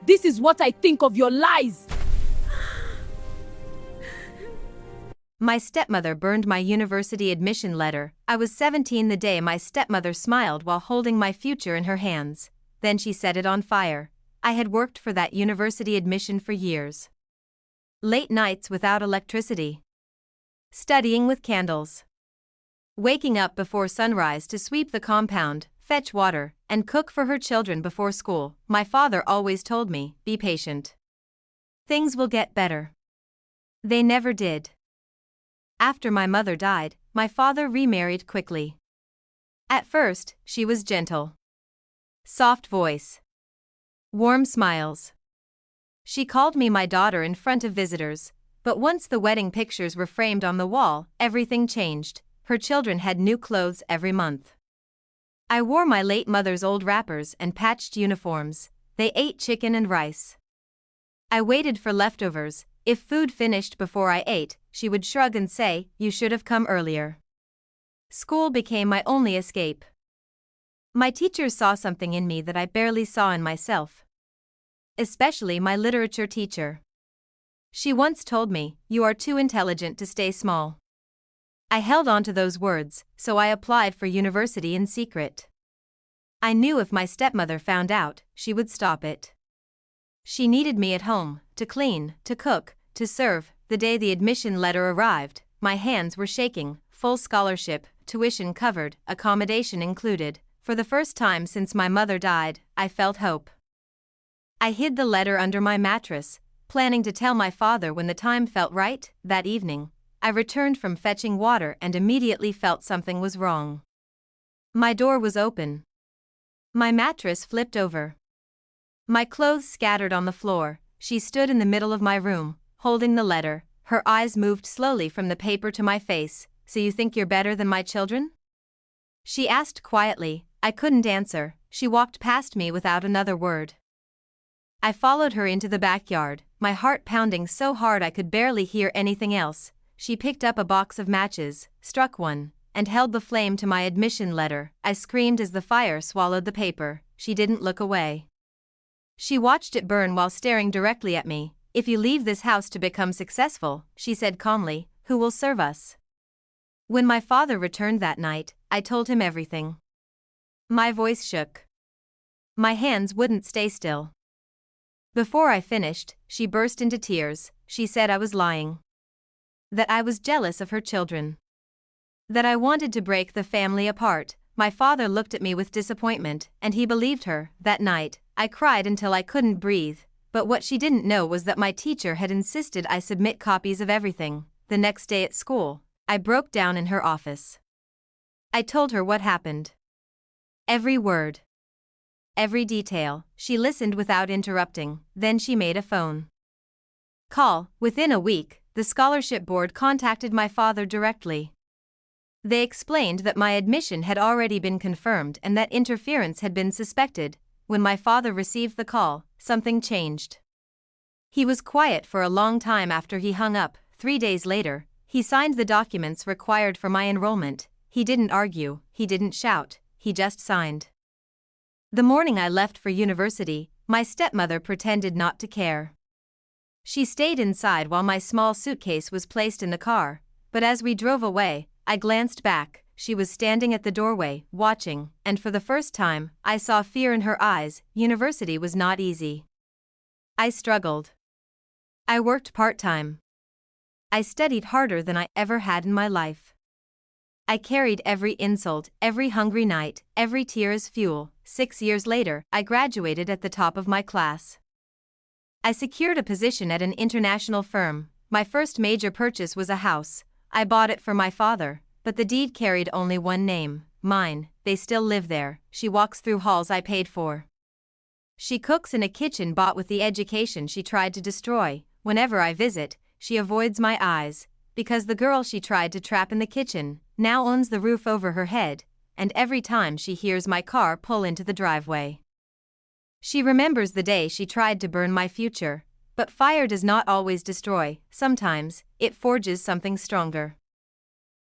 This is what I think of your lies. My stepmother burned my university admission letter. I was 17 the day my stepmother smiled while holding my future in her hands. Then she set it on fire. I had worked for that university admission for years. Late nights without electricity. Studying with candles. Waking up before sunrise to sweep the compound, fetch water, and cook for her children before school. My father always told me, be patient. Things will get better. They never did. After my mother died, my father remarried quickly. At first, she was gentle. Soft voice. Warm smiles. She called me my daughter in front of visitors, but once the wedding pictures were framed on the wall, everything changed. Her children had new clothes every month. I wore my late mother's old wrappers and patched uniforms. They ate chicken and rice. I waited for leftovers. If food finished before I ate, she would shrug and say, "You should have come earlier." School became my only escape. My teachers saw something in me that I barely saw in myself. Especially my literature teacher. She once told me, "You are too intelligent to stay small." I held on to those words, so I applied for university in secret. I knew if my stepmother found out, she would stop it. She needed me at home, to clean, to cook, to serve. The day the admission letter arrived, my hands were shaking. Full scholarship, tuition covered, accommodation included. For the first time since my mother died, I felt hope. I hid the letter under my mattress, planning to tell my father when the time felt right. That evening, I returned from fetching water and immediately felt something was wrong. My door was open. My mattress flipped over. My clothes scattered on the floor. She stood in the middle of my room, holding the letter. Her eyes moved slowly from the paper to my face. "So you think you're better than my children?" She asked quietly. I couldn't answer. She walked past me without another word. I followed her into the backyard, my heart pounding so hard I could barely hear anything else. She picked up a box of matches, struck one, and held the flame to my admission letter. I screamed as the fire swallowed the paper. She didn't look away. She watched it burn while staring directly at me. "If you leave this house to become successful," she said calmly, "who will serve us?" When my father returned that night, I told him everything. My voice shook. My hands wouldn't stay still. Before I finished, she burst into tears. She said I was lying. That I was jealous of her children. That I wanted to break the family apart. My father looked at me with disappointment, and he believed her. That night, I cried until I couldn't breathe, but what she didn't know was that my teacher had insisted I submit copies of everything. The next day at school, I broke down in her office. I told her what happened. Every word. Every detail. She listened without interrupting. Then she made a phone call. Within a week, the scholarship board contacted my father directly. They explained that my admission had already been confirmed and that interference had been suspected. When my father received the call, something changed. He was quiet for a long time after he hung up. 3 days later, he signed the documents required for my enrollment. He didn't argue, he didn't shout, he just signed. The morning I left for university, my stepmother pretended not to care. She stayed inside while my small suitcase was placed in the car, but as we drove away, I glanced back. She was standing at the doorway, watching, and for the first time, I saw fear in her eyes. University was not easy. I struggled. I worked part-time. I studied harder than I ever had in my life. I carried every insult, every hungry night, every tear as fuel. 6 years later, I graduated at the top of my class. I secured a position at an international firm. My first major purchase was a house. I bought it for my father, but the deed carried only one name, mine. They still live there. She walks through halls I paid for. She cooks in a kitchen bought with the education she tried to destroy. Whenever I visit, she avoids my eyes, because the girl she tried to trap in the kitchen now owns the roof over her head, and every time she hears my car pull into the driveway. She remembers the day she tried to burn my future, but fire does not always destroy. Sometimes, it forges something stronger.